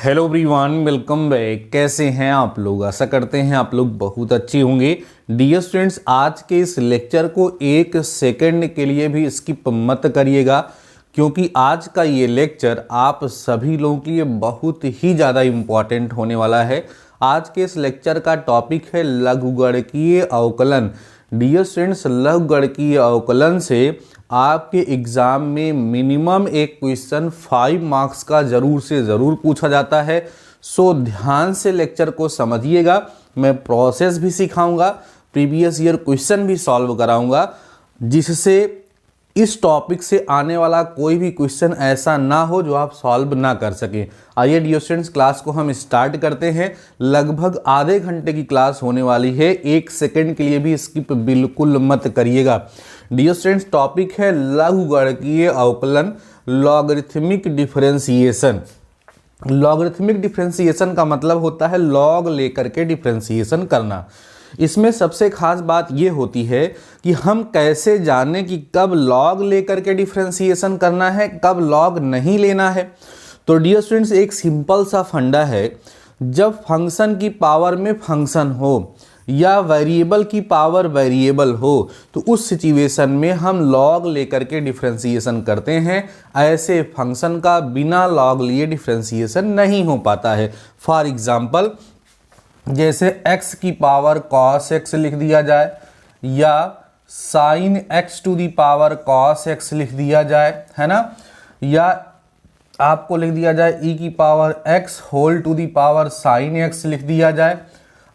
Hello everyone, welcome back. कैसे हैं आप लोग? आशा करते हैं आप लोग बहुत अच्छे होंगे। डियर स्टूडेंट्स, आज के इस लेक्चर को एक सेकंड के लिए भी स्किप मत करिएगा, क्योंकि आज का ये लेक्चर आप सभी लोगों के लिए बहुत ही ज़्यादा इम्पॉर्टेंट होने वाला है। आज के इस लेक्चर का टॉपिक है लघुगणकीय अवकलन। डियर स्टूडेंट्स, लघुगणकीय अवकलन से आपके एग्जाम में मिनिमम एक क्वेश्चन 5 मार्क्स का ज़रूर से ज़रूर पूछा जाता है। सो ध्यान से लेक्चर को समझिएगा। मैं प्रोसेस भी सिखाऊंगा, प्रीवियस ईयर क्वेश्चन भी सॉल्व कराऊंगा, जिससे इस टॉपिक से आने वाला कोई भी क्वेश्चन ऐसा ना हो जो आप सॉल्व ना कर सकें। आइए डियर स्टूडेंट्स, क्लास को हम स्टार्ट करते हैं। लगभग आधे घंटे की क्लास होने वाली है, एक सेकंड के लिए भी स्किप बिल्कुल मत करिएगा। डियर स्टूडेंट्स, टॉपिक है लघुगणकीय अवकलन, लॉगरिथमिक डिफरेंशिएशन। लॉगरिथमिक डिफरेंशिएशन का मतलब होता है लॉग लेकर के डिफरेंशिएशन करना। इसमें सबसे खास बात ये होती है कि हम कैसे जाने कि कब लॉग लेकर के डिफरेंशिएशन करना है, कब लॉग नहीं लेना है। तो डियर स्टूडेंट्स, एक सिंपल सा फंडा है, जब फंक्शन की पावर में फंक्शन हो या वेरिएबल की पावर वेरिएबल हो, तो उस सिचुएशन में हम लॉग लेकर के डिफरेंशिएशन करते हैं। ऐसे फंक्शन का बिना लॉग लिए डिफरेंशिएशन नहीं हो पाता है। फॉर एग्जाम्पल, जैसे x की पावर cos x लिख दिया जाए या sin x to the power cos x लिख दिया जाए, है ना, या आपको लिख दिया जाए e की power x whole to the power sin x लिख दिया जाए।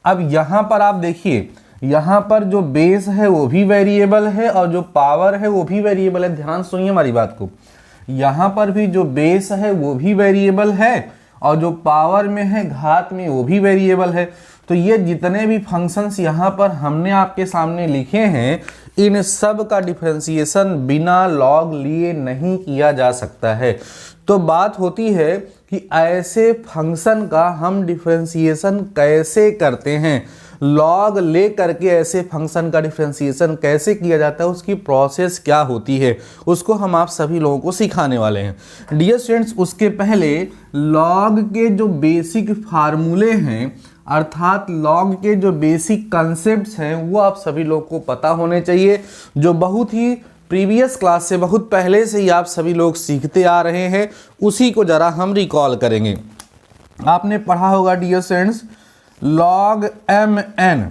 अब यहाँ पर आप देखिए, यहाँ पर जो बेस है वो भी वेरिएबल है और जो पावर है वो भी वेरिएबल है। ध्यान सुनिए हमारी बात को। यहाँ पर भी जो बेस है वो भी वेरिएबल है और जो पावर में है, घात में, वो भी वेरिएबल है। तो ये जितने भी फंक्शंस यहाँ पर हमने आपके सामने लिखे हैं, इन सब का डिफरेंशिएशन बिना लॉग लिए नहीं किया जा सकता है। तो बात होती है कि ऐसे फंक्शन का हम डिफरेंशिएशन कैसे करते हैं, लॉग ले करके ऐसे फंक्शन का डिफरेंशिएशन कैसे किया जाता है, उसकी प्रोसेस क्या होती है, उसको हम आप सभी लोगों को सिखाने वाले हैं। डियर स्टूडेंट्स, उसके पहले लॉग के जो बेसिक फार्मूले हैं, अर्थात लॉग के जो बेसिक कॉन्सेप्ट्स हैं, वो आप सभी लोगों को पता होने चाहिए, जो बहुत ही प्रीवियस क्लास से बहुत पहले से ही आप सभी लोग सीखते आ रहे हैं। उसी को जरा हम रिकॉल करेंगे। आपने पढ़ा होगा डियर स्टूडेंट्स, log mn।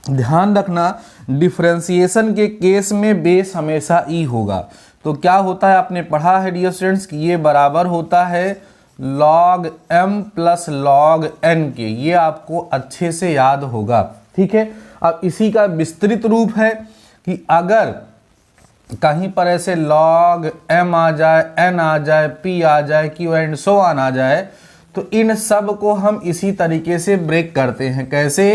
ध्यान रखना, डिफरेंशिएशन के केस में बेस हमेशा e होगा। तो क्या होता है, आपने पढ़ा है डियर स्टूडेंट्स कि ये बराबर होता है log m plus log n के। ये आपको अच्छे से याद होगा, ठीक है। अब इसी का विस्तृत रूप है कि अगर कहीं पर ऐसे log m आ जाए, n आ जाए, p आ जाए, q एंड सो ऑन आ जाए, तो इन सब को हम इसी तरीके से ब्रेक करते हैं। कैसे?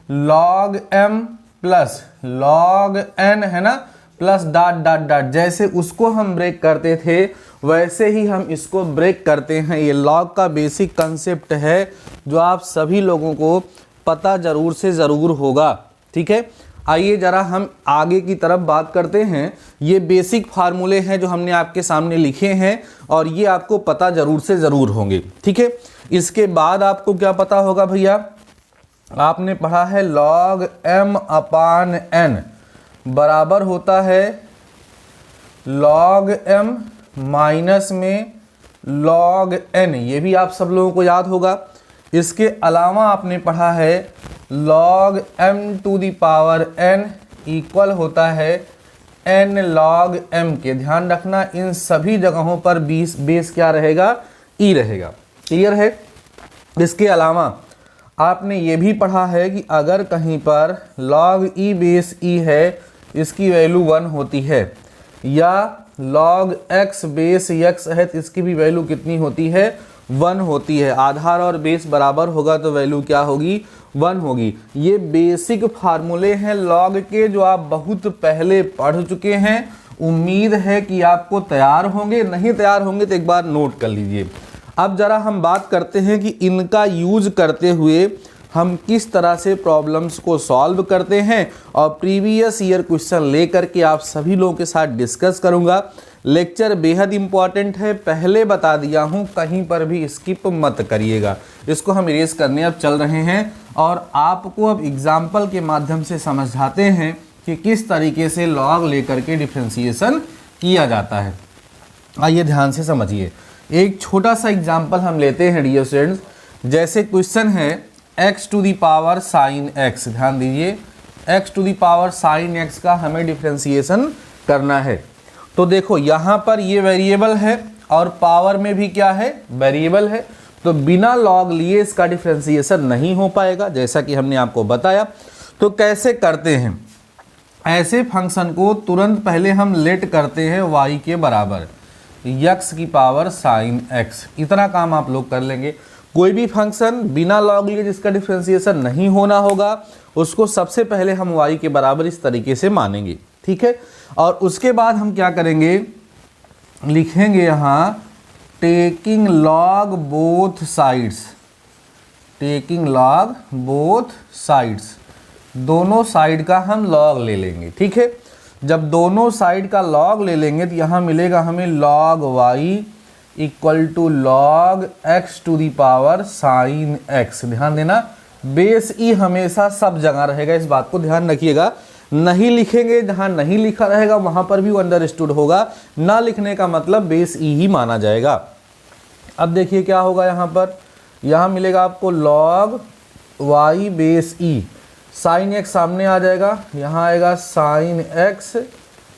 log m plus log n, है ना, प्लस डॉट डॉट डॉट। जैसे उसको हम ब्रेक करते थे, वैसे ही हम इसको ब्रेक करते हैं। ये लॉग का बेसिक कंसेप्ट है, जो आप सभी लोगों को पता जरूर से ज़रूर होगा, ठीक है। आइए जरा हम आगे की तरफ बात करते हैं। ये बेसिक फार्मूले हैं जो हमने आपके सामने लिखे हैं और ये आपको पता जरूर से ज़रूर होंगे, ठीक है। इसके बाद आपको क्या पता होगा भैया, आपने पढ़ा है log m अपान n बराबर होता है log m माइनस में log n। ये भी आप सब लोगों को याद होगा। इसके अलावा आपने पढ़ा है log m to the power n equal होता है n log m के। ध्यान रखना, इन सभी जगहों पर बेस क्या रहेगा, e रहेगा। क्लियर है? इसके अलावा आपने ये भी पढ़ा है कि अगर कहीं पर log e बेस e है, इसकी वैल्यू 1 होती है, या log x बेस x है, तो इसकी भी वैल्यू कितनी होती है, 1 होती है। आधार और बेस बराबर होगा तो वैल्यू क्या होगी, 1 होगी। ये बेसिक फार्मूले हैं लॉग के, जो आप बहुत पहले पढ़ चुके हैं। उम्मीद है कि आपको तैयार होंगे, नहीं तैयार होंगे तो एक बार नोट कर लीजिए। अब जरा हम बात करते हैं कि इनका यूज करते हुए हम किस तरह से प्रॉब्लम्स को सॉल्व करते हैं और प्रीवियस ईयर क्वेश्चन लेकर के आप सभी लोगों के साथ डिस्कस करूंगा। लेक्चर बेहद इंपॉर्टेंट है, पहले बता दिया हूं, कहीं पर भी स्किप मत करिएगा। इसको हम इरेज करने अब चल रहे हैं और आपको अब एग्जाम्पल के माध्यम से समझाते हैं कि किस तरीके से लॉग लेकर के डिफ्रेंसिएशन किया जाता है। आइए ध्यान से समझिए। एक छोटा सा एग्जाम्पल हम लेते हैं डियर स्टूडेंट्स। जैसे क्वेश्चन है x to the power sine x, ध्यान दीजिए x to the power sine x का हमें डिफ्रेंसिएशन करना है। तो देखो यहाँ पर ये वेरिएबल है और पावर में भी क्या है, वेरिएबल है, तो बिना लॉग लिए इसका डिफ्रेंसिएशन नहीं हो पाएगा, जैसा कि हमने आपको बताया। तो कैसे करते हैं, ऐसे फंक्शन को तुरंत पहले हम लेट करते हैं y के बराबर x की पावर साइन x, इतना काम आप लोग कर लेंगे। कोई भी फंक्शन बिना लॉग लिए जिसका डिफ्रेंसिएशन नहीं होना होगा उसको सबसे पहले हम y के बराबर इस तरीके से मानेंगे, ठीक है। और उसके बाद हम क्या करेंगे, लिखेंगे यहाँ taking log both sides, taking log both sides, दोनों साइड का हम लॉग ले लेंगे, ठीक है। जब दोनों साइड का लॉग ले लेंगे तो यहाँ मिलेगा हमें log y equal to log x to the power sine x। ध्यान देना, बेस ई हमेशा सब जगह रहेगा, इस बात को ध्यान रखिएगा। नहीं लिखेंगे, जहाँ नहीं लिखा रहेगा वहाँ पर भी वो अंडरस्टूड होगा, ना लिखने का मतलब बेस ई ही माना जाएगा। अब देखिए क्या होगा यहाँ पर, यहाँ मिलेगा आपको log y base e, sine x सामने आ जाएगा, यहाँ आएगा sine x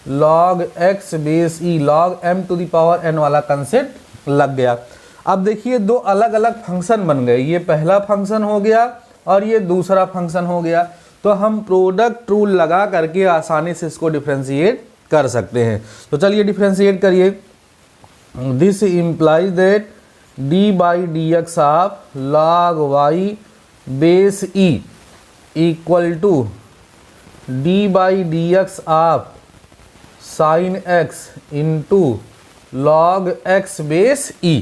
log x base e, log m to the power n वाला कंसेप्ट लग गया। अब देखिए दो अलग अलग फंक्शन बन गए, ये पहला फंक्शन हो गया और ये दूसरा फंक्शन हो गया। तो हम प्रोडक्ट रूल लगा करके आसानी से इसको डिफ्रेंशिएट कर सकते हैं। तो चलिए डिफ्रेंशिएट करिए। This implies that d by d x of log y base e equal to d by d x of sine x into log x base e.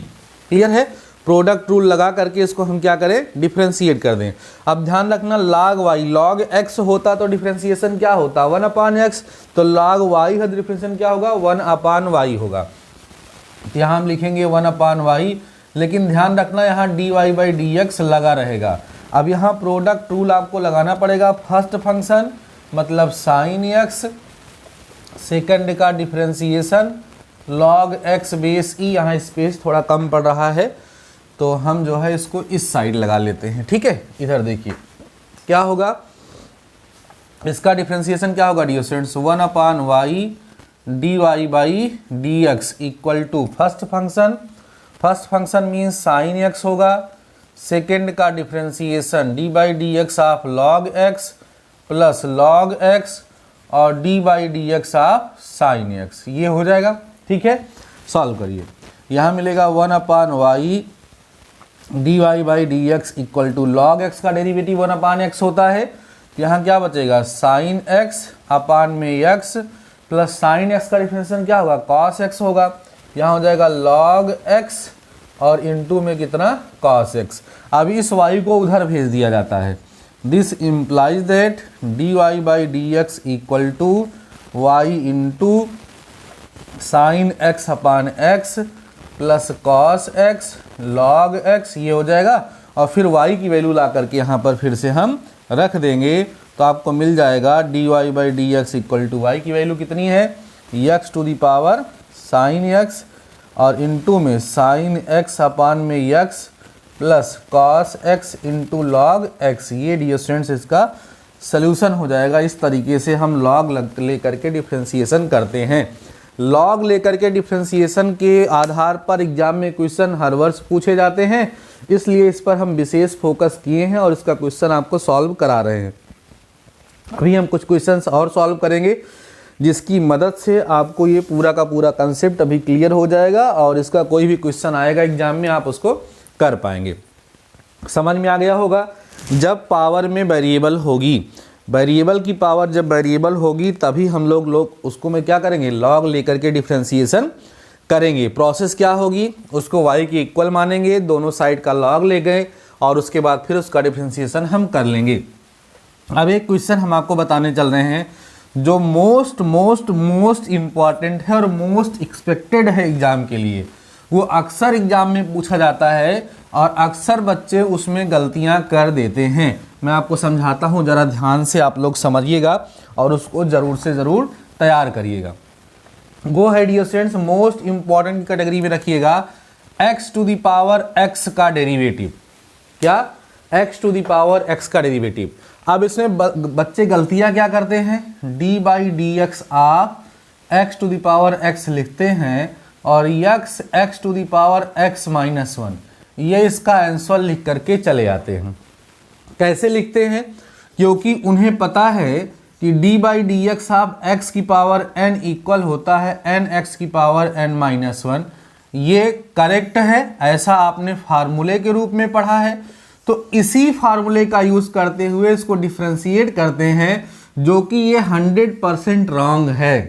Clear है, प्रोडक्ट रूल लगा करके इसको हम क्या करें, डिफ्रेंशिएट कर दें। अब ध्यान रखना लॉग y, लॉग x होता तो डिफ्रेंशिएशन क्या होता 1 अपान x, तो लॉग y का डिफ्रेंशिएशन क्या होगा 1 अपान y होगा। तो यहाँ हम लिखेंगे 1 अपान y, लेकिन ध्यान रखना यहाँ dy बाई डी एक्स लगा रहेगा। अब यहाँ प्रोडक्ट रूल आपको लगाना पड़ेगा। फर्स्ट फंक्शन मतलब साइन x, सेकंड का डिफ्रेंशिएशन लॉग x बेस ई, यहाँ स्पेस थोड़ा कम पड़ रहा है तो हम जो है इसको इस साइड लगा लेते हैं, ठीक है। इधर देखिए क्या होगा, इसका डिफ्रेंशिएशन क्या होगा dear students 1 upon y d y by d x equal to first function means sine x होगा, सेकेंड का differentiation d by d x of log x plus log x और d by d x of sine x, ये हो जाएगा, ठीक है। Solve करिए, यहाँ मिलेगा 1 upon y d y by d x equal to log x का डेरिवेटिव 1 अपान x होता है। यहाँ क्या बचेगा साइन x अपान में x प्लस साइन x का डिफरेंशिएशन क्या होगा cos x होगा। यहाँ हो जाएगा log x और इंटू में कितना cos x। अब इस y को उधर भेज दिया जाता है। This implies that d y by d x equal to y into sine x upon x plus cos x log x, ये हो जाएगा। और फिर y की वैल्यू ला करके यहाँ पर फिर से हम रख देंगे तो आपको मिल जाएगा d y by d x equal to y की वैल्यू कितनी है x to the power sine x और इंटू में साइन x अपान में x plus cos x into log x। ये डियर स्टूडेंट्स इसका सल्यूशन हो जाएगा। इस तरीके से हम लॉग ले करके डिफ्रेंशिएशन करते हैं। लॉग लेकर के डिफ्रेंशिएशन के आधार पर एग्जाम में क्वेश्चन हर वर्ष पूछे जाते हैं, इसलिए इस पर हम विशेष फोकस किए हैं और इसका क्वेश्चन आपको सॉल्व करा रहे हैं। अभी हम कुछ क्वेश्चंस और सॉल्व करेंगे जिसकी मदद से आपको ये पूरा का पूरा कंसेप्ट अभी क्लियर हो जाएगा और इसका कोई भी क्वेश्चन आएगा एग्जाम में आप उसको कर पाएंगे। समझ में आ गया होगा। जब पावर में वेरिएबल होगी, वेरिएबल की पावर जब वेरिएबल होगी तभी हम लोग उसको में क्या करेंगे लॉग लेकर के डिफ्रेंशिएशन करेंगे। प्रोसेस क्या होगी, उसको y की इक्वल मानेंगे, दोनों साइड का लॉग ले गए और उसके बाद फिर उसका डिफरेंशिएशन हम कर लेंगे। अब एक क्वेश्चन हम आपको बताने चल रहे हैं जो मोस्ट मोस्ट मोस्ट इम्पॉर्टेंट है और मोस्ट एक्सपेक्टेड है एग्जाम के लिए। वो अक्सर एग्जाम में पूछा जाता है और अक्सर बच्चे उसमें गलतियां कर देते हैं। मैं आपको समझाता हूं, ज़रा ध्यान से आप लोग समझिएगा और उसको ज़रूर से ज़रूर तैयार करिएगा। गो है dear students, most important category में रखिएगा x to the power x का डेरिवेटिव। क्या? x to the power x का डेरिवेटिव। अब इसमें बच्चे गलतियां क्या करते हैं, डी बाई डी एक्स आप x to the power x लिखते हैं और x to the power x minus 1, ये इसका आंसर लिख करके चले आते हैं। कैसे लिखते हैं? क्योंकि उन्हें पता है कि d बाई डी एक्स आप x की पावर n इक्वल होता है n x की पावर n माइनस 1। ये करेक्ट है, ऐसा आपने फार्मूले के रूप में पढ़ा है। तो इसी फार्मूले का यूज करते हुए इसको डिफरेंशिएट करते हैं, जो कि ये 100% रॉन्ग है।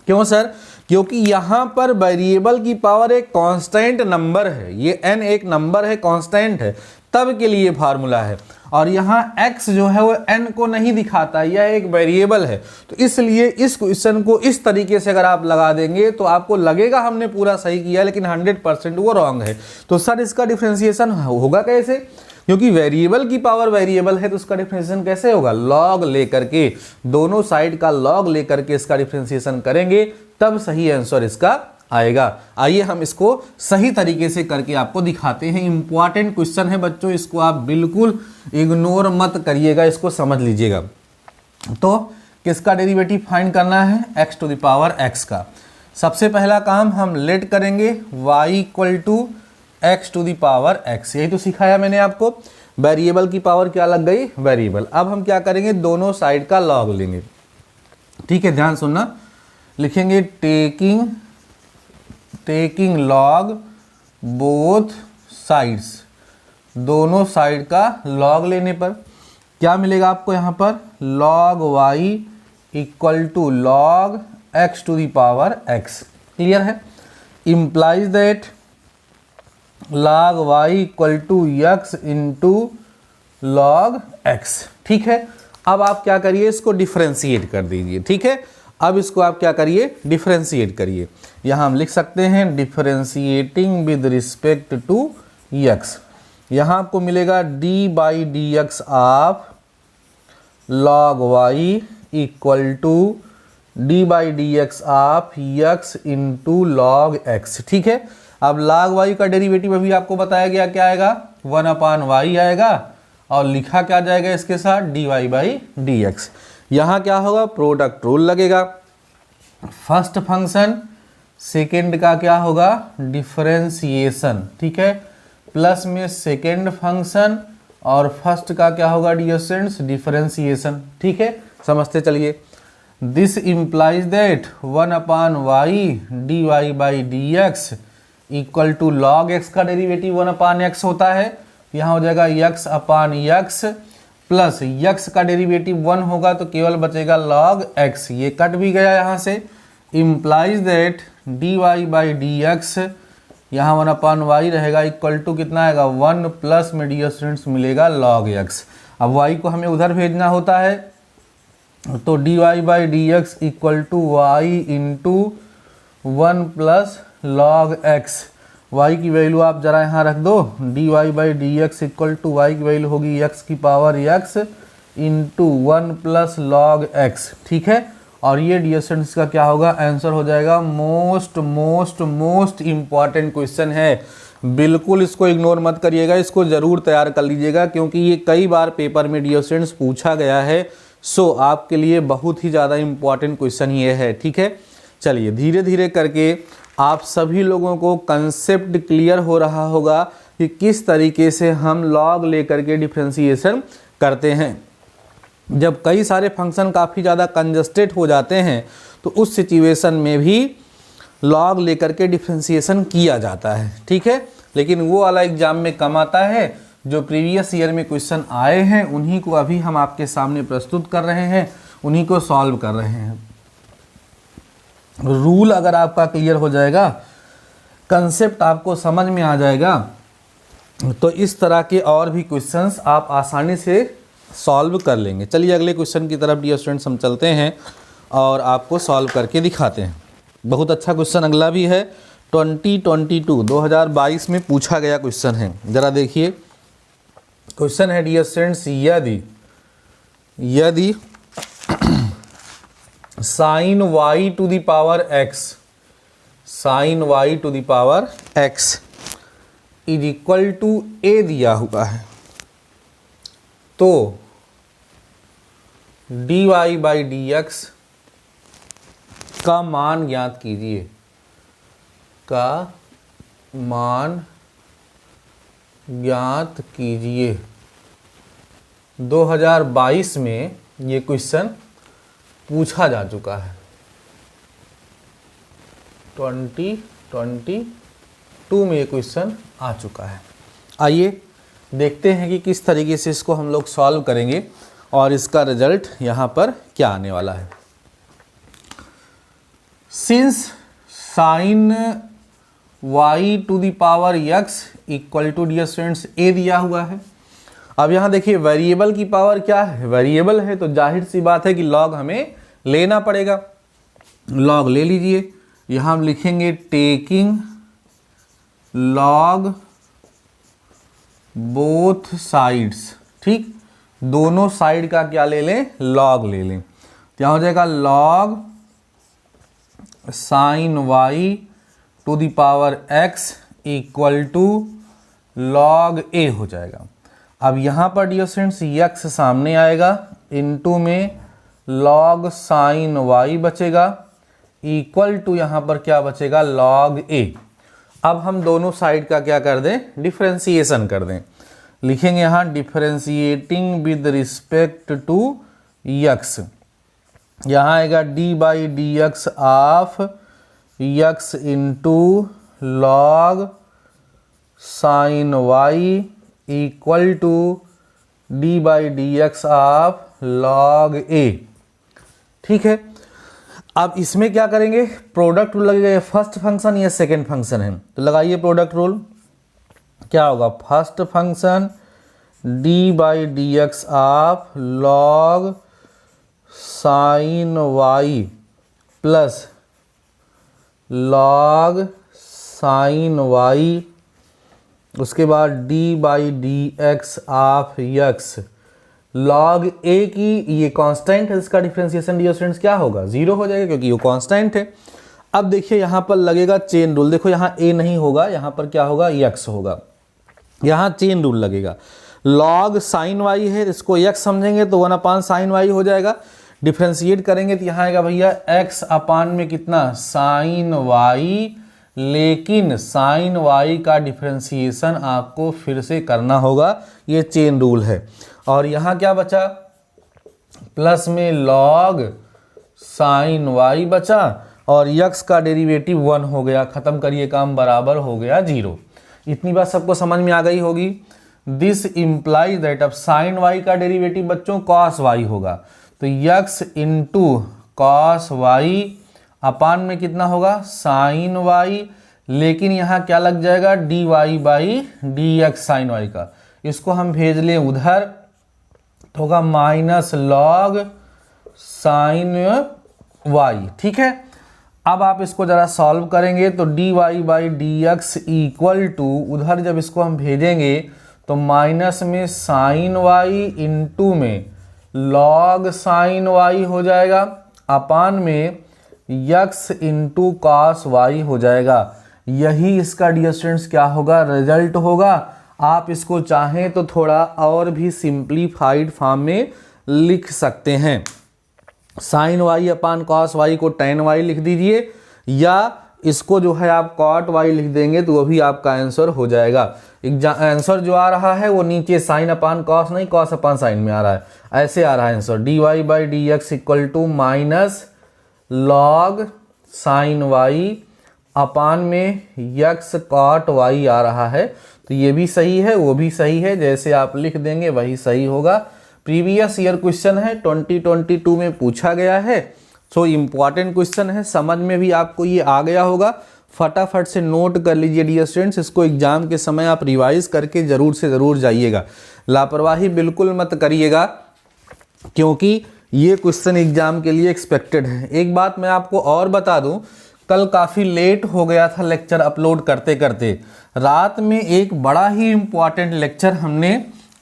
क्यों सर? क्योंकि यहाँ पर वेरिएबल की पावर एक कांस्टेंट नंबर है, ये n एक नंबर है, कांस्टेंट है, तब के लिए फार्मूला है। और यहाँ x जो है वो n को नहीं दिखाता, यह एक वेरिएबल है। तो इसलिए इस क्वेश्चन को इस तरीके से अगर आप लगा देंगे तो आपको लगेगा हमने पूरा सही किया, लेकिन 100% वो रॉन्ग है। तो सर इसका डिफरेंशिएशन होगा कैसे? क्योंकि वेरिएबल की पावर वेरिएबल है तो उसका डिफरेंशिएशन कैसे होगा? लॉग लेकर के, दोनों साइड का लॉग लेकर के इसका डिफरेंशिएशन करेंगे, तब सही आंसर इसका आएगा। आइए हम इसको सही तरीके से करके आपको दिखाते हैं। इंपॉर्टेंट क्वेश्चन है बच्चों, इसको आप बिल्कुल इग्नोर मत करिएगा, इसको समझ लीजिएगा। तो किसका डेरिवेटिव फाइंड करना है? x to the power x का। सबसे पहला काम हम लेट करेंगे y equal to x to the power x, यही तो सिखाया मैंने आपको। वेरिएबल की पावर क्या लग गई? वेरिएबल। अब हम क्या करेंगे, दोनों साइड का लॉग लेंगे। ठीक है, ध्यान सुनना। लिखेंगे टेकिंग लॉग बोथ साइड्स, दोनों साइड का लॉग लेने पर क्या मिलेगा आपको यहाँ पर? Log y equal to log x to the power x। Clear है? Implies that log y equal to x into log x। ठीक है, अब आप क्या करिए, इसको डिफरेंशिएट कर दीजिए। ठीक है, अब इसको आप क्या करिए, डिफरेंशिएट करिए। यहाँ हम लिख सकते हैं differentiating with respect to x। यहाँ आपको मिलेगा d by d x of log y equal to d by d x आप x इंटू लॉग x। ठीक है, अब log y का डेरिवेटिव अभी आपको बताया गया क्या आएगा, 1/y आएगा और लिखा क्या जाएगा इसके साथ, dy बाई डी एक्स। यहाँ क्या होगा, प्रोडक्ट रूल लगेगा। फर्स्ट फंक्शन सेकेंड का क्या होगा, डिफरेंशिएशन। ठीक है, प्लस में सेकेंड फंक्शन और फर्स्ट का क्या होगा डियर स्टूडेंट्स, डिफरेंशिएशन। ठीक है, समझते चलिए। This implies that 1/y dy by d x equal to log x का डेरिवेटिव 1/x होता है। यहाँ हो जाएगा x/x प्लस x का डेरिवेटिव 1 होगा तो केवल बचेगा log x, ये कट भी गया यहाँ से। Implies that dy by d x, यहाँ 1/y रहेगा इक्वल टू कितना आएगा, 1 प्लस में डियर स्टूडेंट्स मिलेगा log x। अब y को हमें उधर भेजना होता है तो dy by d x equal to y into 1 plus log x। y की वैल्यू आप जरा यहाँ रख दो, dy by d x equal to y की वैल्यू होगी x की power x into 1 plus log x। ठीक है, और ये डियर स्टूडेंट्स का क्या होगा, आंसर हो जाएगा। Most most most important question है, बिल्कुल इसको इग्नोर मत करिएगा, इसको ज़रूर तैयार कर लीजिएगा क्योंकि ये कई बार पेपर में डियर स्टूडेंट्स पूछा गया है। सो आपके लिए बहुत ही ज़्यादा इम्पॉर्टेंट क्वेश्चन ये है। ठीक है, चलिए धीरे धीरे करके आप सभी लोगों को कंसेप्ट क्लियर हो रहा होगा कि किस तरीके से हम लॉग लेकर के डिफरेंशिएशन करते हैं। जब कई सारे फंक्शन काफ़ी ज़्यादा कंजस्टेड हो जाते हैं तो उस सिचुएशन में भी लॉग लेकर के डिफरेंशिएशन किया जाता है। ठीक है, लेकिन वो वाला एग्जाम में कम आता है, जो प्रीवियस ईयर में क्वेश्चन आए हैं उन्हीं को अभी हम आपके सामने प्रस्तुत कर रहे हैं, उन्हीं को सॉल्व कर रहे हैं। रूल अगर आपका क्लियर हो जाएगा, कंसेप्ट आपको समझ में आ जाएगा, तो इस तरह के और भी क्वेश्चंस आप आसानी से सॉल्व कर लेंगे। चलिए अगले क्वेश्चन की तरफ डियर स्टूडेंट्स हम चलते हैं और आपको सॉल्व करके दिखाते हैं। बहुत अच्छा क्वेश्चन अगला भी है, 2022 में पूछा गया क्वेश्चन है। ज़रा देखिए क्वेश्चन है डियर स्टूडेंट्स, यदि sine y to the power x is equal to a दिया हुआ है, तो d y by d x का मान ज्ञात कीजिए, 2022 में ये क्वेश्चन पूछा जा चुका है। 2022 में ये क्वेश्चन आ चुका है। आइए देखते हैं कि किस तरीके से इसको हम लोग सॉल्व करेंगे और इसका रिजल्ट यहाँ पर क्या आने वाला है। Since sine y to the power x equal to dear students a दिया हुआ है। अब यहाँ देखिए वेरिएबल की पावर क्या है, वेरिएबल है तो जाहिर सी बात है कि लॉग हमें लेना पड़ेगा। लॉग ले लीजिए, यहाँ हम लिखेंगे टेकिंग लॉग बोथ साइड्स, ठीक, दोनों साइड का क्या ले लें, लॉग ले लें। क्या हो जाएगा, log sine y to the power x equal to log a हो जाएगा। अब यहाँ पर डियर स्टूडेंट्स x सामने आएगा, इनटू में लॉग साइन y बचेगा, इक्वल टू यहाँ पर क्या बचेगा, लॉग a। अब हम दोनों साइड का क्या कर दें, डिफरेंशिएशन कर दें। लिखेंगे यहाँ differentiating with respect to x, यहाँ आएगा d by d x of x into log sine y equal to d by d x of log a। ठीक है, अब इसमें क्या करेंगे, प्रोडक्ट रूल लगेगा। फर्स्ट फंक्शन या सेकंड फंक्शन है, तो लगाइए प्रोडक्ट रूल। क्या होगा, first function d by d x of log sine y plus log sine y, उसके बाद d by d x of x log a की, ये कांस्टेंट है, इसका डिफरेंशिएशन डियर स्टूडेंट्स क्या होगा, 0 हो जाएगा क्योंकि ये कांस्टेंट है। अब देखिए यहाँ पर लगेगा चेन रूल, देखो यहाँ a नहीं होगा, यहाँ पर क्या होगा, x होगा, यहाँ चेन रूल लगेगा। लॉग साइन y है, इसको x समझेंगे तो 1 साइन y हो जाएगा। डिफ्रेंशिएट करेंगे तो यहाँ आएगा भैया x अपान में कितना, साइन y, लेकिन साइन y का डिफ्रेंशिएशन आपको फिर से करना होगा, ये चेन रूल है। और यहाँ क्या बचा, प्लस में लॉग साइन y बचा और x का डेरिवेटिव 1 हो गया, खत्म करिए काम, बराबर हो गया 0। इतनी बात सबको समझ में आ गई होगी। दिस इम्प्लाइज दैट अब साइन y का डेरिवेटिव बच्चों कॉस y होगा, तो x into cos y upon में कितना होगा, साइन y, लेकिन यहाँ क्या लग जाएगा, d y by d x sine y का, इसको हम भेज लें उधर तो होगा माइनस लॉग साइन y। ठीक है, अब आप इसको जरा सॉल्व करेंगे तो d y by d x equal to, उधर जब इसको हम भेजेंगे तो माइनस में साइन y इंटू में लॉग साइन y हो जाएगा, अपान में x इंटू कॉस y हो जाएगा। यही इसका डियर स्टूडेंट्स क्या होगा, रिजल्ट होगा। आप इसको चाहें तो थोड़ा और भी सिंप्लीफाइड फॉर्म में लिख सकते हैं। Sine y upon cos y को टेन y लिख दीजिए, या इसको जो है आप कॉट y लिख देंगे तो वो भी आपका आंसर हो जाएगा। आंसर जो आ रहा है वो नीचे साइन अपान कॉस नहीं, कॉस अपान साइन में आ रहा है, ऐसे आ रहा है answer, d y by d x equal to minus log sine y upon में x कॉट y आ रहा है। तो ये भी सही है, वो भी सही है, जैसे आप लिख देंगे वही सही होगा। प्रीवियस ईयर क्वेश्चन है, 2022 में पूछा गया है, सो इम्पॉर्टेंट क्वेश्चन है, समझ में भी आपको ये आ गया होगा। फटाफट से नोट कर लीजिए डियर स्टूडेंट्स, इसको एग्जाम के समय आप रिवाइज करके ज़रूर से ज़रूर जाइएगा। लापरवाही बिल्कुल मत करिएगा, क्योंकि ये क्वेश्चन एग्जाम के लिए एक्सपेक्टेड है। एक बात मैं आपको और बता दूं, कल काफ़ी लेट हो गया था लेक्चर अपलोड करते करते। रात में एक बड़ा ही इम्पॉर्टेंट लेक्चर हमने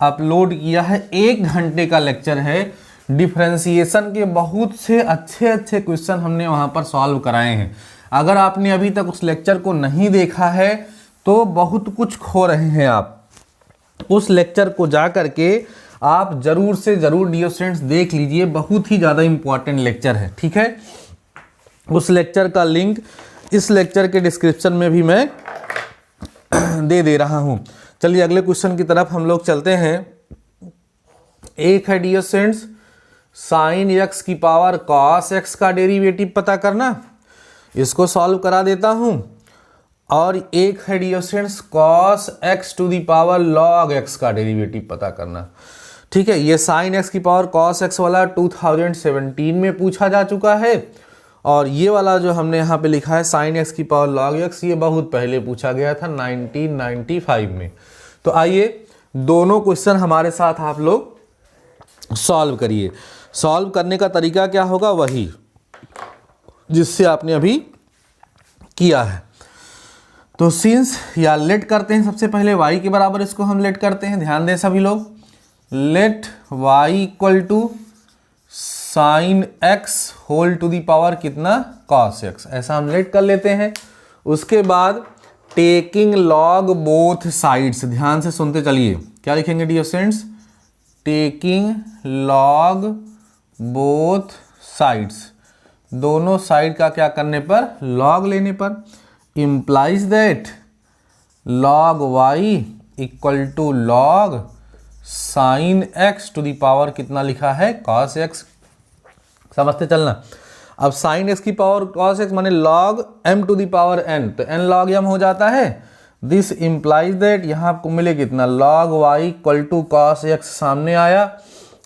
अपलोड किया है, 1 घंटे का लेक्चर है। डिफरेंशिएशन के बहुत से अच्छे अच्छे क्वेश्चन हमने वहाँ पर सॉल्व कराए हैं। अगर आपने अभी तक उस लेक्चर को नहीं देखा है तो बहुत कुछ खो रहे हैं आप। उस लेक्चर को जा करके आप जरूर से जरूर डियर स्टूडेंट्स देख लीजिए, बहुत ही ज़्यादा इम्पॉर्टेंट लेक्चर है, ठीक है। उस लेक्चर का लिंक इस लेक्चर के डिस्क्रिप्शन में भी मैं दे रहा हूँ। चलिए अगले क्वेश्चन की तरफ हम लोग चलते हैं। एक है डियर स्टूडेंट्स साइन एक्स की पावर कॉस एक्स का डेरिवेटिव पता करना, इसको सॉल्व करा देता हूँ। और एक है dear students cos x to the power log x का डेरिवेटिव पता करना, ठीक है। ये साइन एक्स की पावर कॉस एक्स वाला 2017 में पूछा जा चुका है, और ये वाला जो हमने यहाँ पे लिखा है साइन एक्स की पावर लॉग एक्स, ये बहुत पहले पूछा गया था 1995 में। तो आइए दोनों क्वेश्चन हमारे साथ आप लोग सॉल्व करिए। सॉल्व करने का तरीका क्या होगा, वही जिससे आपने अभी किया है। तो सिंस या लेट करते हैं, सबसे पहले y के बराबर इसको हम लेट करते हैं। ध्यान दें सभी लोग, let y equal to sine x whole to the power कितना cos x, ऐसा हम लेट कर लेते हैं। उसके बाद टेकिंग लॉग बोथ साइड्स, ध्यान से सुनते चलिए, क्या लिखेंगे dear students, taking log both sides, दोनों साइड का क्या करने पर, लॉग लेने पर। Implies that log y equal to log sine x to the power कितना लिखा है cos x, समझते चलना। अब साइन x की पावर cos x माने log m to the power n, तो n log m हो जाता है। दिस इम्प्लाइज दैट यहाँ आपको मिले कितना, log y equal to cos x सामने आया,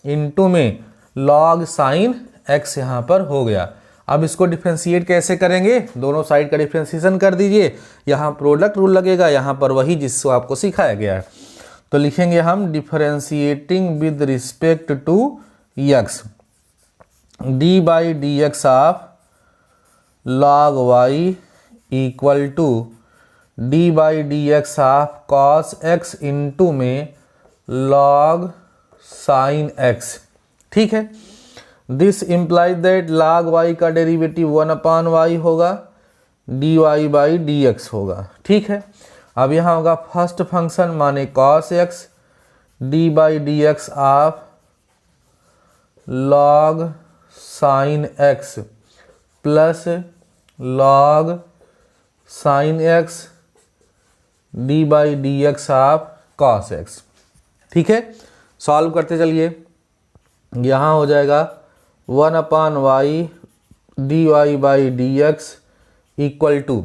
इनटू में log साइन x यहाँ पर हो गया। अब इसको डिफ्रेंशिएट कैसे करेंगे, दोनों साइड का डिफ्रेंशिएशन कर दीजिए। यहाँ प्रोडक्ट रूल लगेगा, यहाँ पर वही जिसको आपको सिखाया गया है। तो लिखेंगे हम differentiating with respect to x, d by d x of log y equal to d by d x of cos x into में लॉग साइन x, ठीक है। This implies that log y का डेरिवेटिव 1/y होगा, d y by d x होगा, ठीक है। अब यहाँ होगा फर्स्ट फंक्शन माने cos x d by d x of log sine x plus log sine x d by d x of cos x, ठीक है। सॉल्व करते चलिए, यहाँ हो जाएगा 1/y d y by d x equal to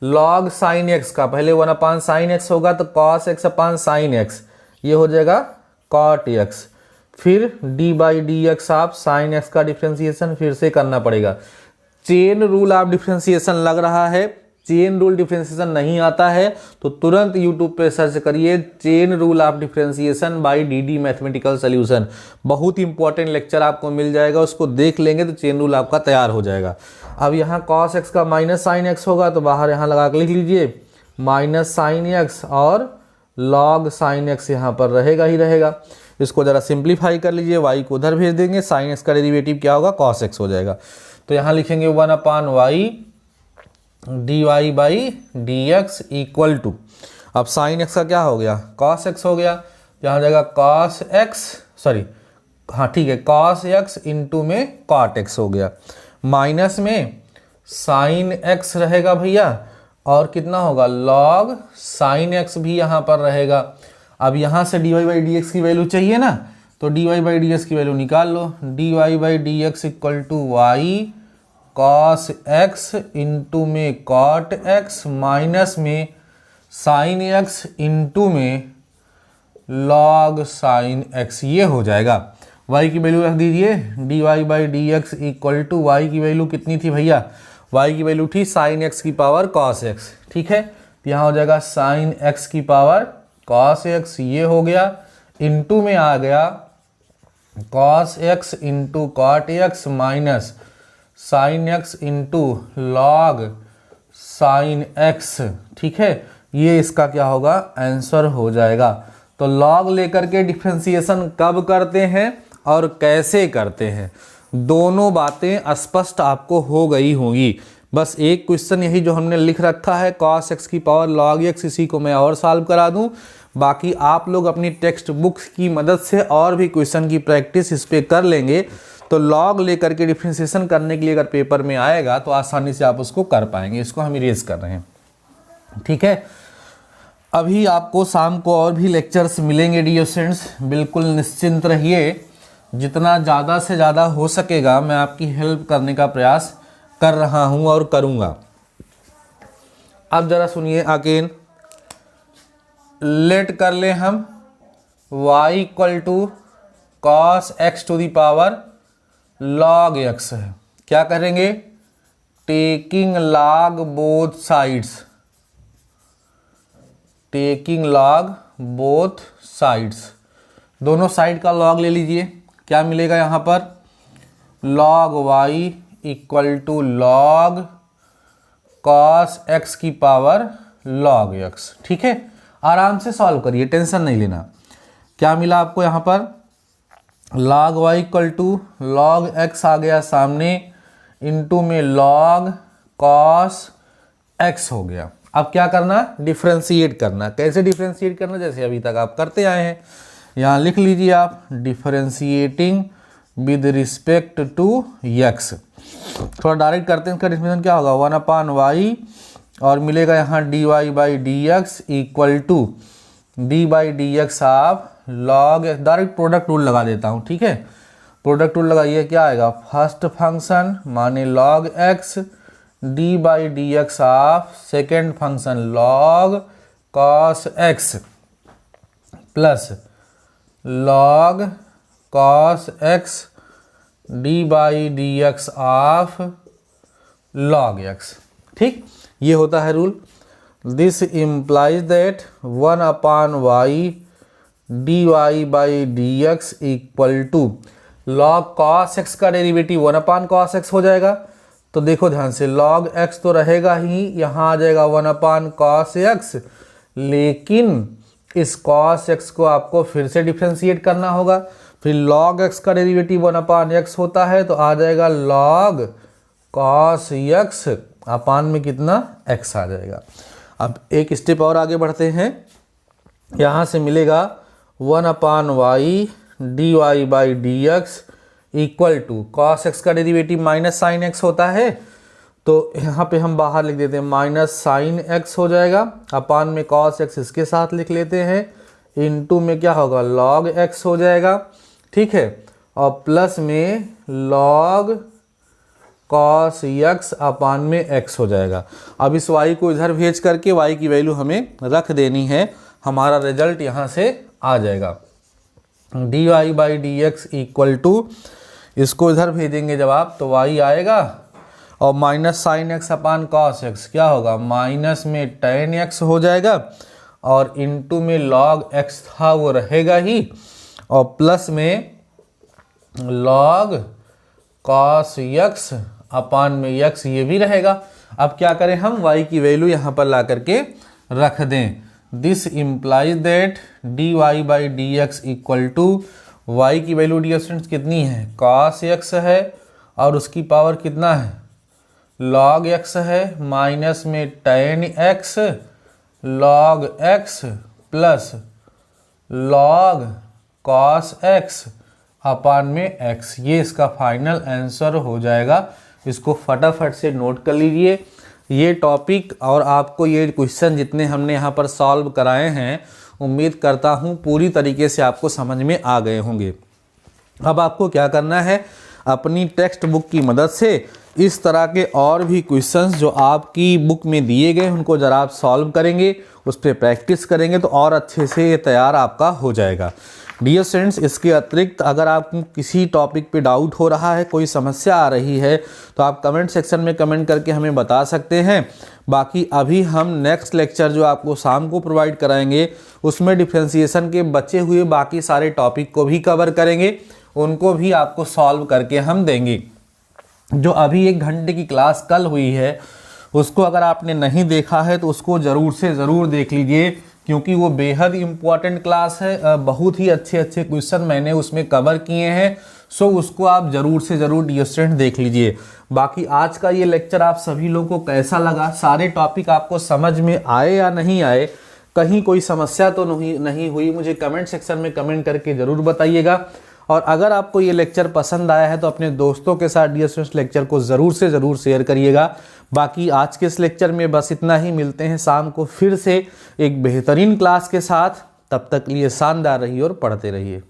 log sine x का, पहले 1/sin x होगा तो cos x upon sine x, ये हो जाएगा cot x, फिर d by d x of sine x का डिफ्रेंशिएशन फिर से करना पड़ेगा। चेन रूल आप डिफ्रेंशिएशन लग रहा है, चेन रूल डिफ्रेंशिएशन नहीं आता है तो तुरंत यूट्यूब पे सर्च करिए chain rule of differentiation by DD mathematical solution, बहुत इंपॉर्टेंट लेक्चर आपको मिल जाएगा, उसको देख लेंगे तो चेन रूल आपका तैयार हो जाएगा। अब यहाँ cos x का माइनस साइन x होगा तो बाहर यहाँ लगा के लिख लीजिए माइनस साइन x और लॉग साइन x यहाँ पर रहेगा ही रहेगा। इसको ज़रा सिंप्लीफाई कर लीजिए, y को उधर भेज देंगे, साइन x का डेरिवेटिव क्या होगा cos x हो जाएगा। तो यहाँ लिखेंगे 1/y d y by d x equal to, अब साइन x का क्या हो गया cos x हो गया, यहाँ जाएगा cos x, सॉरी हाँ ठीक है cos x इंटू में cot x हो गया, माइनस में साइन x रहेगा भैया और कितना होगा log साइन x भी यहाँ पर रहेगा। अब यहाँ से d y by d x की वैल्यू चाहिए ना, तो d y by d x की वैल्यू निकाल लो, d y by d x equal to y cos x into में cot x माइनस में साइन x इंटू में log साइन x, ये हो जाएगा। y की वैल्यू रख दीजिए d y by d x equal to y की वैल्यू कितनी थी भैया y की वैल्यू थी साइन एक्स की पावर कॉस एक्स, ठीक है। तो यहाँ हो जाएगा साइन एक्स की पावर कॉस एक्स, ये हो गया, इनटू में आ गया cos x into cot x minus sine x into log sine x, ठीक है। ये इसका क्या होगा, आंसर हो जाएगा। तो लॉग लेकर के डिफरेंशिएशन कब करते हैं और कैसे करते हैं, दोनों बातें स्पष्ट आपको हो गई होंगी। बस एक क्वेश्चन यही जो हमने लिख रखा है cos x की पावर log x, इसी को मैं और सॉल्व करा दूं। बाकी आप लोग अपनी टेक्स्ट बुक्स की मदद से और भी क्वेश्चन की प्रैक्टिस इस पे कर लेंगे, तो लॉग लेकर के डिफरेंशिएशन करने के लिए अगर पेपर में आएगा तो आसानी से आप उसको कर पाएंगे। इसको हम इरेज कर रहे हैं, ठीक है। अभी आपको शाम को और भी लेक्चर्स मिलेंगे डियर स्टूडेंट्स, बिल्कुल निश्चिंत रहिए। जितना ज़्यादा से ज़्यादा हो सकेगा मैं आपकी हेल्प करने का प्रयास कर रहा हूं और करूंगा। अब जरा सुनिए अगेन, लेट कर ले हम y equal to cos x to the power log x है। क्या करेंगे, taking log both sides, taking log both sides, दोनों साइड का log ले लीजिए। क्या मिलेगा यहाँ पर, log y equal to log cos x की पावर log x, ठीक है। आराम से सॉल्व करिए, टेंशन नहीं लेना। क्या मिला आपको यहाँ पर, log y equal to log x आ गया सामने, इनटू में log cos x हो गया। अब क्या करना, डिफरेंशिएट करना। कैसे डिफरेंशिएट करना, जैसे अभी तक आप करते आए हैं। यहाँ लिख लीजिए आप, differentiating with respect to x। थोड़ा डायरेक्ट करते हैं, इसका डिफरेंशिएशन क्या होगा, 1/y और मिलेगा यहाँ dy by d x equal to d by d x of log x। Direct product rule लगा देता हूँ, ठीक है। प्रोडक्ट रूल लगाइए, क्या आएगा, फर्स्ट फंक्शन माने log x d by d x of second function log cos x plus log cos x d by d x of log x, ठीक। ये होता है rule. This implies that 1/y d y by d x equal to log cos x का derivative 1/cos x हो जाएगा। तो देखो ध्यान से, log x तो रहेगा ही, यहाँ आ जाएगा 1/cos x, लेकिन इस cos x को आपको फिर से डिफरेंशिएट करना होगा। फिर log x का डेरिवेटिव 1/x होता है, तो आ जाएगा log cos x अपान में कितना, x आ जाएगा। अब एक स्टेप और आगे बढ़ते हैं, यहाँ से मिलेगा 1/y d y by d x equal to cos x का डेरिवेटिव माइनस साइन x होता है, तो यहाँ पे हम बाहर लिख देते हैं माइनस साइन x हो जाएगा, अपान में cos x इसके साथ लिख लेते हैं, इनटू में क्या होगा, log x हो जाएगा, ठीक है। और प्लस में log cos x अपान में x हो जाएगा। अब इस y को इधर भेज करके y की वैल्यू हमें रख देनी है, हमारा रिजल्ट यहाँ से आ जाएगा d y by d x equal to, इसको इधर भेजेंगे जब आप, तो y आएगा और minus sine x upon cos x क्या होगा, माइनस में टेन एक्स हो जाएगा, और इनटू में log x था वो रहेगा ही, और प्लस में log cos x अपान में x ये भी रहेगा। अब क्या करें हम, y की वैल्यू यहाँ पर ला करके रख दें। This implies that d y by d x equal to, y की वैल्यू डियर स्टूडेंट्स कितनी है, cos x है, और उसकी पावर कितना है, log x है, माइनस में tan x log x plus log cos x upon में x, ये इसका फाइनल आंसर हो जाएगा। इसको फटाफट से नोट कर लीजिए। ये टॉपिक और आपको ये क्वेश्चन जितने हमने यहाँ पर सॉल्व कराए हैं, उम्मीद करता हूँ पूरी तरीके से आपको समझ में आ गए होंगे। अब आपको क्या करना है, अपनी टेक्स्ट बुक की मदद से इस तरह के और भी क्वेश्चंस जो आपकी बुक में दिए गए उनको ज़रा आप सॉल्व करेंगे, उस पर प्रैक्टिस करेंगे तो और अच्छे से ये तैयार आपका हो जाएगा। डियर स्टूडेंट्स, इसके अतिरिक्त अगर आपको किसी टॉपिक पे डाउट हो रहा है, कोई समस्या आ रही है, तो आप कमेंट सेक्शन में कमेंट करके हमें बता सकते हैं। बाकी अभी हम नेक्स्ट लेक्चर जो आपको शाम को प्रोवाइड कराएंगे उसमें डिफरेंशिएशन के बचे हुए बाकी सारे टॉपिक को भी कवर करेंगे, उनको भी आपको सॉल्व करके हम देंगे। जो अभी 1 घंटे की क्लास कल हुई है उसको अगर आपने नहीं देखा है तो उसको ज़रूर से ज़रूर देख लीजिए, क्योंकि वो बेहद इम्पॉर्टेंट क्लास है। बहुत ही अच्छे अच्छे क्वेश्चन मैंने उसमें कवर किए हैं। सो उसको आप ज़रूर से ज़रूर डियर स्टूडेंट देख लीजिए। बाकी आज का ये लेक्चर आप सभी लोगों को कैसा लगा, सारे टॉपिक आपको समझ में आए या नहीं आए, कहीं कोई समस्या तो नहीं हुई, मुझे कमेंट सेक्शन में कमेंट करके ज़रूर बताइएगा। और अगर आपको ये लेक्चर पसंद आया है तो अपने दोस्तों के साथ डियर स्टूडेंट्स लेक्चर को ज़रूर से ज़रूर शेयर करिएगा। बाकी आज के इस लेक्चर में बस इतना ही, मिलते हैं शाम को फिर से एक बेहतरीन क्लास के साथ। तब तक लिए शानदार रहिए और पढ़ते रहिए।